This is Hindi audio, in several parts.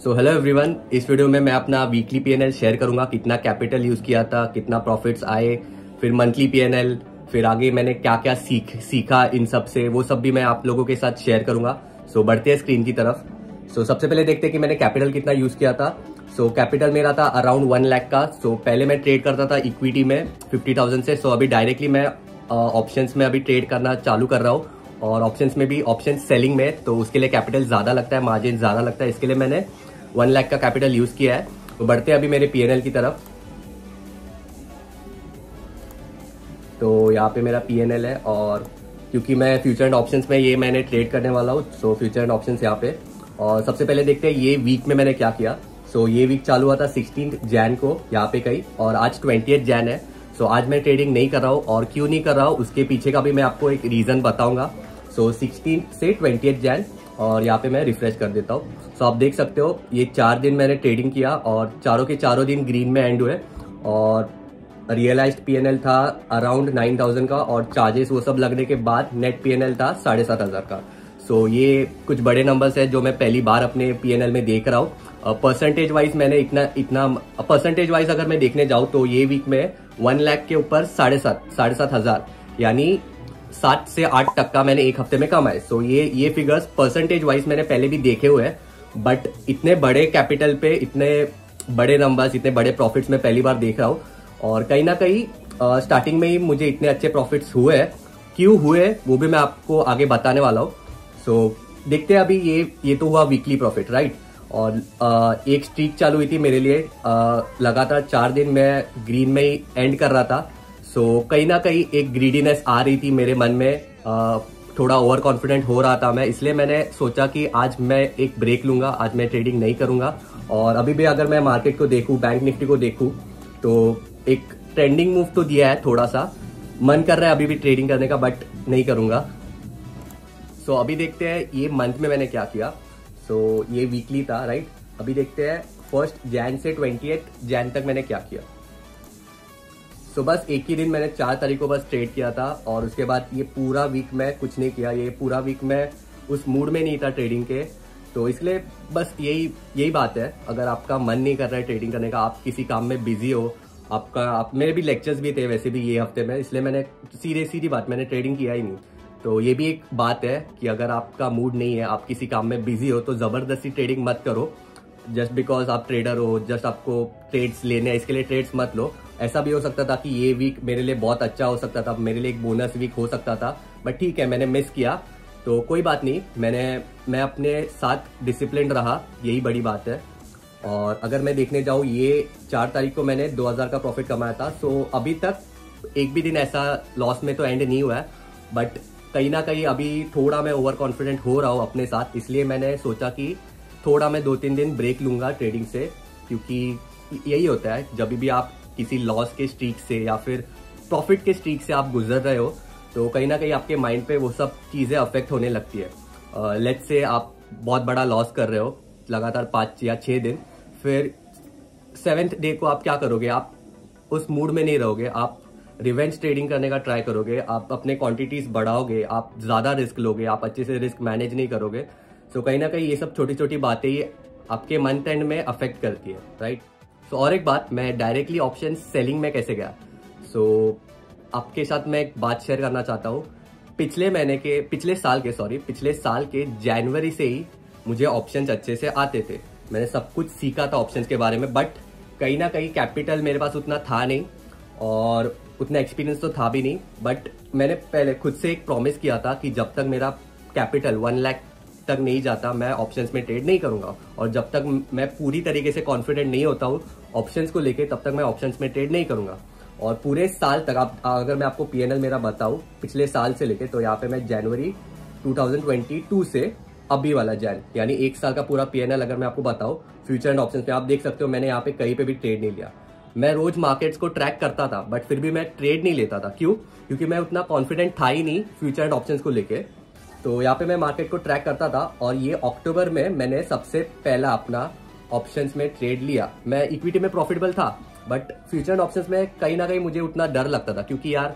सो हेलो एवरीवन, इस वीडियो में मैं अपना वीकली पीएनएल शेयर करूंगा। कितना कैपिटल यूज किया था, कितना प्रॉफिट्स आए, फिर मंथली पीएनएल, फिर आगे मैंने क्या क्या सीखा इन सब से, वो सब भी मैं आप लोगों के साथ शेयर करूंगा। सो बढ़ते हैं स्क्रीन की तरफ। सबसे पहले देखते हैं कि मैंने कैपिटल कितना यूज किया था। कैपिटल मेरा था अराउंड 1 लाख का। पहले मैं ट्रेड करता था इक्विटी में 50,000 से। अभी डायरेक्टली मैं ऑप्शंस में अभी ट्रेड करना चालू कर रहा हूँ, और ऑप्शंस में भी ऑप्शन सेलिंग में, तो उसके लिए कैपिटल ज्यादा लगता है, मार्जिन ज्यादा लगता है, इसके लिए मैंने 1 लाख का कैपिटल यूज किया है। तो बढ़ते हैं अभी मेरे पीएनएल की तरफ। तो यहाँ पे मेरा पीएनएल है, और क्योंकि मैं फ्यूचर एंड ऑप्शंस में ये मैंने ट्रेड करने वाला हूँ, फ्यूचर एंड ऑप्शंस यहाँ पे। और सबसे पहले देखते हैं ये वीक में मैंने क्या किया। ये वीक चालू हुआ था 16 जैन को यहाँ पे कहीं, और आज 20 जैन है। आज मैं ट्रेडिंग नहीं कर रहा हूँ, और क्यों नहीं कर रहा हूँ उसके पीछे का भी मैं आपको एक रीजन बताऊंगा। 16 से 20 जैन, और यहाँ पे मैं रिफ्रेश कर देता हूँ। आप देख सकते हो ये 4 दिन मैंने ट्रेडिंग किया, और चारों के चारों दिन ग्रीन में एंड हुए, और रियलाइज्ड पीएनएल था अराउंड 9,000 का, और चार्जेस वो सब लगने के बाद नेट पीएनएल था 7,500 का। ये कुछ बड़े नंबर्स है जो मैं पहली बार अपने पीएनएल में देख रहा हूँ। परसेंटेज वाइज मैंने इतना परसेंटेज वाइज अगर मैं देखने जाऊँ तो ये वीक में 1 लाख के ऊपर 7,500, यानी 7 से 8% मैंने एक हफ्ते में कमाए। ये फिगर्स परसेंटेज वाइज मैंने पहले भी देखे हुए हैं, बट इतने बड़े कैपिटल पे इतने बड़े नंबर्स, इतने बड़े प्रॉफिट्स मैं पहली बार देख रहा हूँ। और कहीं ना कहीं स्टार्टिंग में ही मुझे इतने अच्छे प्रॉफिट्स हुए हैं। क्यों हुए वो भी मैं आपको आगे बताने वाला हूँ। देखते हैं अभी ये तो हुआ वीकली प्रॉफिट, राइट। और एक स्ट्रीक चालू हुई थी मेरे लिए, लगातार 4 दिन मैं ग्रीन में ही एंड कर रहा था। कहीं ना कहीं एक ग्रीडीनेस आ रही थी मेरे मन में, थोड़ा ओवर कॉन्फिडेंट हो रहा था मैं, इसलिए मैंने सोचा कि आज मैं एक ब्रेक लूंगा, आज मैं ट्रेडिंग नहीं करूंगा। और अभी भी अगर मैं मार्केट को देखूं, बैंक निफ्टी को देखूं, तो एक ट्रेंडिंग मूव तो दिया है, थोड़ा सा मन कर रहा है अभी भी ट्रेडिंग करने का, बट नहीं करूंगा। अभी देखते हैं ये मंथ में मैंने क्या किया। ये वीकली था, राइट। अभी देखते हैं 1 जैन से 28 जैन तक मैंने क्या किया। बस एक ही दिन मैंने 4 तारीख को बस ट्रेड किया था, और उसके बाद ये पूरा वीक मैं कुछ नहीं किया। ये पूरा वीक मैं उस मूड में नहीं था ट्रेडिंग के, तो इसलिए बस यही बात है। अगर आपका मन नहीं कर रहा है ट्रेडिंग करने का, आप किसी काम में बिजी हो, मेरे भी लेक्चर्स भी थे वैसे भी ये हफ्ते में, इसलिए मैंने सीधी बात मैंने ट्रेडिंग किया ही नहीं। तो ये भी एक बात है कि अगर आपका मूड नहीं है, आप किसी काम में बिजी हो, तो जबरदस्ती ट्रेडिंग मत करो। जस्ट बिकॉज आप ट्रेडर हो, जस्ट आपको ट्रेड्स लेने हैं, इसके लिए ट्रेड्स मत लो। ऐसा भी हो सकता था कि ये वीक मेरे लिए बहुत अच्छा हो सकता था, मेरे लिए एक बोनस वीक हो सकता था, बट ठीक है, मैंने मिस किया तो कोई बात नहीं। मैं अपने साथ डिसिप्लिन रहा, यही बड़ी बात है। और अगर मैं देखने जाऊँ, ये 4 तारीख को मैंने 2,000 का प्रॉफिट कमाया था। अभी तक एक भी दिन ऐसा लॉस में तो एंड नहीं हुआ है, बट कहीं ना कहीं अभी थोड़ा मैं ओवर कॉन्फिडेंट हो रहा हूँ अपने साथ, इसलिए मैंने सोचा कि थोड़ा मैं 2-3 दिन ब्रेक लूंगा ट्रेडिंग से। क्योंकि यही होता है, जब भी आप किसी लॉस के स्ट्रीक से या फिर प्रॉफिट के स्ट्रीक से आप गुजर रहे हो, तो कहीं ना कहीं आपके माइंड पे वो सब चीजें अफेक्ट होने लगती है। लेट्स से आप बहुत बड़ा लॉस कर रहे हो लगातार 5 या 6 दिन, फिर 7th डे को आप क्या करोगे? आप उस मूड में नहीं रहोगे, आप रिवेंज ट्रेडिंग करने का ट्राई करोगे, आप अपने क्वांटिटीज बढ़ाओगे, आप ज्यादा रिस्क लोगे, आप अच्छे से रिस्क मैनेज नहीं करोगे। कहीं ना कहीं ये सब छोटी छोटी बातें ही आपके मंथ एंड में अफेक्ट करती है, राइट। और एक बात, मैं डायरेक्टली ऑप्शन सेलिंग में कैसे गया, आपके साथ मैं एक बात शेयर करना चाहता हूँ। पिछले साल के जनवरी से ही मुझे ऑप्शंस अच्छे से आते थे, मैंने सब कुछ सीखा था ऑप्शंस के बारे में, बट कहीं ना कहीं कैपिटल मेरे पास उतना था नहीं, और उतना एक्सपीरियंस तो था भी नहीं। बट मैंने पहले खुद से एक प्रॉमिस किया था कि जब तक मेरा कैपिटल 1 लाख तक नहीं जाता, मैं ऑप्शंस में ट्रेड नहीं करूंगा। और जब तक मैं पूरी तरीके से कॉन्फिडेंट नहीं होता हूँ ऑप्शंस को लेके, तब तक मैं ऑप्शंस में ट्रेड नहीं करूंगा। और पूरे साल तक अगर मैं आपको पीएनएल मेरा बताऊं पिछले साल से लेके, तो यहाँ पे मैं जनवरी 2022 से अभी वाला जैन, यानी 1 साल का पूरा पीएनएल अगर मैं आपको बताऊं फ्यूचर एंड ऑप्शंस में, आप देख सकते हो मैंने यहाँ पे कहीं पे भी ट्रेड नहीं लिया। मैं रोज मार्केट्स को ट्रैक करता था, बट फिर भी मैं ट्रेड नहीं लेता था। क्यों? क्योंकि मैं उतना कॉन्फिडेंट था ही नहीं फ्यूचर एंड ऑप्शंस को लेके। तो यहाँ पे मैं मार्केट को ट्रैक करता था, और ये अक्टूबर में मैंने सबसे पहला अपना ऑप्शंस में ट्रेड लिया। मैं इक्विटी में प्रॉफिटेबल था, बट फ्यूचर एंड ऑप्शंस में कहीं ना कहीं मुझे उतना डर लगता था, क्योंकि यार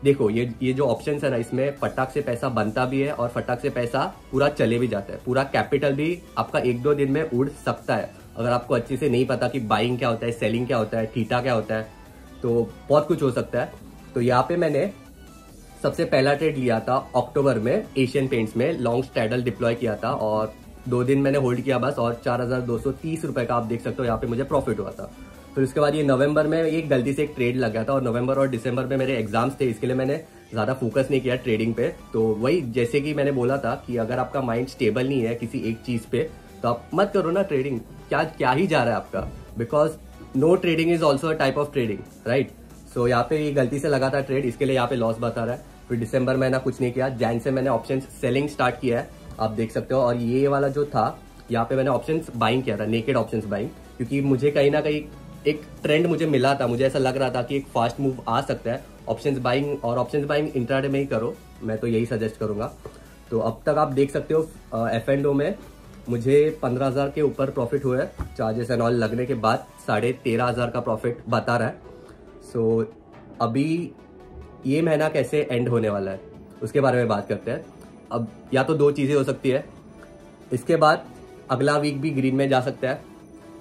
देखो ये जो ऑप्शन है ना, इसमें फटाक से पैसा बनता भी है और फटाक से पैसा पूरा चले भी जाता है। पूरा कैपिटल भी आपका 1-2 दिन में उड़ सकता है अगर आपको अच्छे से नहीं पता कि बाइंग क्या होता है, सेलिंग क्या होता है, थीटा क्या होता है, तो बहुत कुछ हो सकता है। तो यहाँ पे मैंने सबसे पहला ट्रेड लिया था अक्टूबर में एशियन पेंट्स में, लॉन्ग स्ट्रैडल डिप्लॉय किया था और 2 दिन मैंने होल्ड किया बस, और 4,230 रुपए का आप देख सकते हो यहाँ पे मुझे प्रॉफिट हुआ था। फिर उसके बाद ये नवंबर में एक गलती से एक ट्रेड लग गया था, और नवंबर और दिसंबर में मेरे एग्जाम्स थे, इसके लिए मैंने ज्यादा फोकस नहीं किया ट्रेडिंग पे। तो वही जैसे कि मैंने बोला था कि अगर आपका माइंड स्टेबल नहीं है किसी एक चीज पे तो आप मत करो ना ट्रेडिंग, क्या ही जा रहा है आपका, because no trading is also a type of trading, right. So यहाँ पे ये गलती से लगा था ट्रेड, इसके लिए यहाँ पे लॉस बता रहा है। फिर दिसंबर में ना कुछ नहीं किया, जैन से मैंने ऑप्शन सेलिंग स्टार्ट किया है, आप देख सकते हो। और ये वाला जो था यहाँ पे मैंने ऑप्शंस बाइंग किया था, नेकेड ऑप्शंस बाइंग, क्योंकि मुझे कहीं ना कहीं एक ट्रेंड मुझे मिला था, मुझे ऐसा लग रहा था कि एक फास्ट मूव आ सकता है ऑप्शंस बाइंग, और ऑप्शंस बाइंग इंट्राडे में ही करो, मैं तो यही सजेस्ट करूंगा। तो अब तक आप देख सकते हो F&O में मुझे 15,000 के ऊपर प्रॉफिट हुआ है, चार्जेस एंड ऑल लगने के बाद 13,500 का प्रॉफिट बता रहा है। सो अभी ये महीना कैसे एंड होने वाला है उसके बारे में बात करते हैं। अब या तो 2 चीजें हो सकती है, इसके बाद अगला वीक भी ग्रीन में जा सकता है,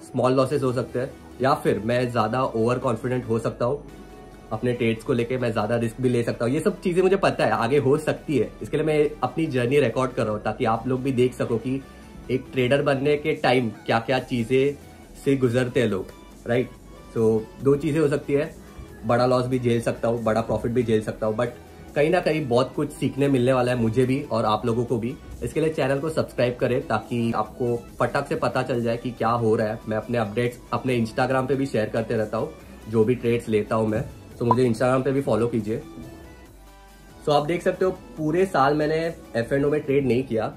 स्मॉल लॉसेस हो सकते हैं, या फिर मैं ज्यादा ओवर कॉन्फिडेंट हो सकता हूँ अपने ट्रेड्स को लेके, मैं ज्यादा रिस्क भी ले सकता हूँ। ये सब चीजें मुझे पता है आगे हो सकती है, इसके लिए मैं अपनी जर्नी रिकॉर्ड कर रहा हूँ ताकि आप लोग भी देख सको कि एक ट्रेडर बनने के टाइम क्या क्या चीजें से गुजरते हैं लोग, राइट। तो 2 चीजें हो सकती है, बड़ा लॉस भी झेल सकता हूँ, बड़ा प्रॉफिट भी झेल सकता हूँ, बट कहीं ना कहीं बहुत कुछ सीखने मिलने वाला है मुझे भी और आप लोगों को भी। इसके लिए चैनल को सब्सक्राइब करें ताकि आपको फटाक से पता चल जाए कि क्या हो रहा है। मैं अपने अपडेट्स अपने इंस्टाग्राम पे भी शेयर करते रहता हूँ, जो भी ट्रेड्स लेता हूँ मैं, तो मुझे इंस्टाग्राम पे भी फॉलो कीजिए। सो आप देख सकते हो पूरे साल मैंने F&O में ट्रेड नहीं किया,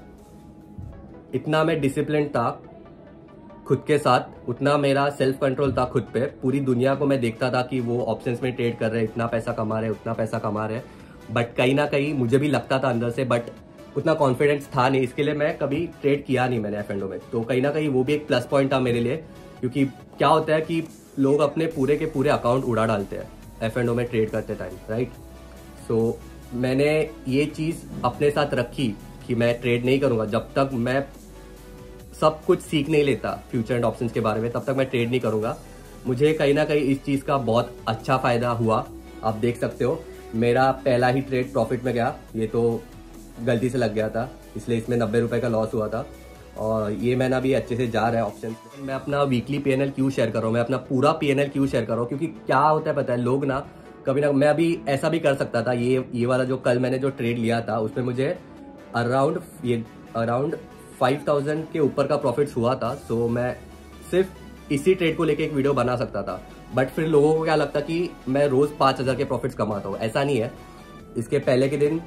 इतना मैं डिसिप्लिन था खुद के साथ, उतना मेरा सेल्फ कंट्रोल था खुद पे। पूरी दुनिया को मैं देखता था कि वो ऑप्शंस में ट्रेड कर रहे हैं, इतना पैसा कमा रहे हैं, उतना पैसा कमा रहे हैं, बट कहीं ना कहीं मुझे भी लगता था अंदर से, बट उतना कॉन्फिडेंस था नहीं, इसके लिए मैं कभी ट्रेड किया नहीं मैंने F&O में। तो कहीं ना कहीं वो भी एक प्लस पॉइंट था मेरे लिए, क्योंकि क्या होता है कि लोग अपने पूरे के पूरे अकाउंट उड़ा डालते हैं F&O में ट्रेड करते टाइम, राइट। सो मैंने ये चीज अपने साथ रखी कि मैं ट्रेड नहीं करूंगा जब तक मैं सब कुछ सीख नहीं लेता फ्यूचर एंड ऑप्शंस के बारे में, तब तक मैं ट्रेड नहीं करूंगा। मुझे कहीं ना कहीं इस चीज का बहुत अच्छा फायदा हुआ, आप देख सकते हो मेरा पहला ही ट्रेड प्रॉफिट में गया, ये तो गलती से लग गया था इसलिए इसमें 90 रुपए का लॉस हुआ था, और ये महीना भी अच्छे से जा रहा है ऑप्शन। मैं अपना वीकली PNL क्यों शेयर कर रहा हूँ, मैं अपना पूरा PNL क्यों शेयर कर रहा हूँ, क्योंकि क्या होता है पता है, लोग ना कभी ना, मैं अभी ऐसा भी कर सकता था, ये वाला जो कल मैंने जो ट्रेड लिया था उसमें मुझे अराउंड 5,000 के ऊपर का प्रॉफिट्स हुआ था। सो मैं सिर्फ इसी ट्रेड को लेके एक वीडियो बना सकता था, बट फिर लोगों को क्या लगता कि मैं रोज 5,000 के प्रॉफिट्स कमाता हूँ, ऐसा नहीं है। इसके पहले के दिन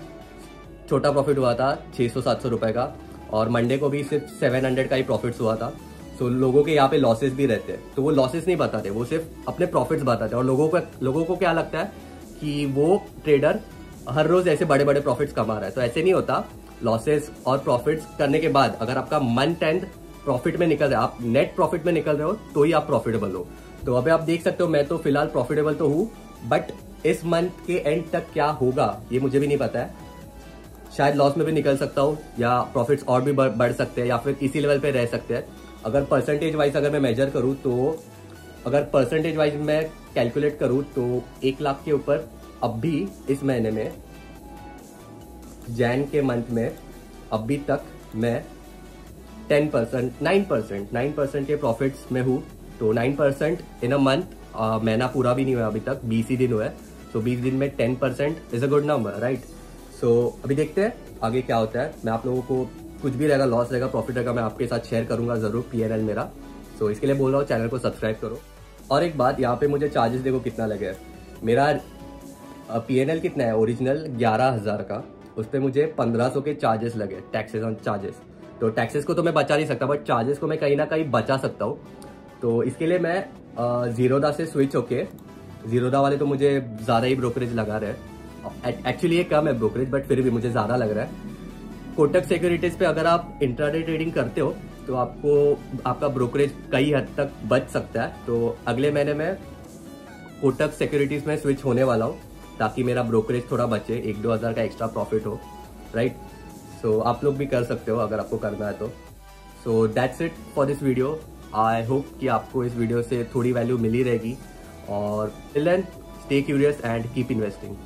छोटा प्रॉफिट हुआ था 600-700 रुपए का, और मंडे को भी सिर्फ 700 का ही प्रॉफिट्स हुआ था। सो लोगों के यहाँ पे लॉसेस भी रहते हैं, तो वो लॉसेस नहीं बताते, वो सिर्फ अपने प्रॉफिट्स बताते हैं, और लोगों को क्या लगता है कि वो ट्रेडर हर रोज ऐसे बड़े बड़े प्रॉफिट्स कमा रहा है, तो ऐसे नहीं होता। लॉसेस और प्रॉफिट्स करने के बाद अगर आपका मंथ एंड प्रॉफिट में निकल रहा है, आप नेट प्रॉफिट में निकल रहे हो, तो ही आप प्रॉफिटेबल हो। तो अभी आप देख सकते हो मैं तो फिलहाल प्रॉफिटेबल तो हूँ, बट इस मंथ के एंड तक क्या होगा ये मुझे भी नहीं पता है, शायद लॉस में भी निकल सकता हूँ, या प्रॉफिट्स और भी बढ़ सकते हैं, या फिर इसी लेवल पे रह सकते हैं। अगर परसेंटेज वाइज अगर मैं मेजर करूँ तो, अगर परसेंटेज वाइज मैं कैलकुलेट करूँ तो 1 लाख के ऊपर अब भी इस महीने में, जैन के मंथ में अभी तक मैं 10%, 9% के प्रॉफिट्स में हूँ। तो 9% इन अ मंथ, महीना पूरा भी नहीं हुआ अभी तक, 20 ही दिन हुआ है। सो 20 दिन में 10% is a good number, right. So अभी देखते हैं आगे क्या होता है। मैं आप लोगों को कुछ भी रहेगा, लॉस रहेगा, प्रॉफिट रहेगा, मैं आपके साथ शेयर करूंगा जरूर PNL मेरा। सो इसके लिए बोल रहा हूँ चैनल को सब्सक्राइब करो। और एक बात, यहाँ पे मुझे चार्जेस देखो कितना लगे, मेरा PNL कितना है ओरिजिनल 11,000 का, उस पर मुझे 1,500 के चार्जेस लगे, टैक्सेस ऑन चार्जेस। तो टैक्सेस को तो मैं बचा नहीं सकता, बट चार्जेस को मैं कहीं ना कहीं बचा सकता हूँ। तो इसके लिए मैं जीरोधा से स्विच होके, जीरोधा वाले तो मुझे ज़्यादा ही ब्रोकरेज लगा रहे हैं, एक्चुअली ये कम है ब्रोकरेज, बट फिर भी मुझे ज़्यादा लग रहा है। कोटक सिक्योरिटीज पे अगर आप इंट्राडे ट्रेडिंग करते हो तो आपका ब्रोकरेज कई हद तक बच सकता है। तो अगले महीने में कोटक सिक्योरिटीज में स्विच होने वाला हूँ, ताकि मेरा ब्रोकरेज थोड़ा बचे, 1-2 हज़ार का एक्स्ट्रा प्रॉफिट हो, राइट। सो आप लोग भी कर सकते हो अगर आपको करना है तो। So that's it for this video. I hope कि आपको इस वीडियो से थोड़ी वैल्यू मिली रहेगी, और till then stay curious and keep investing.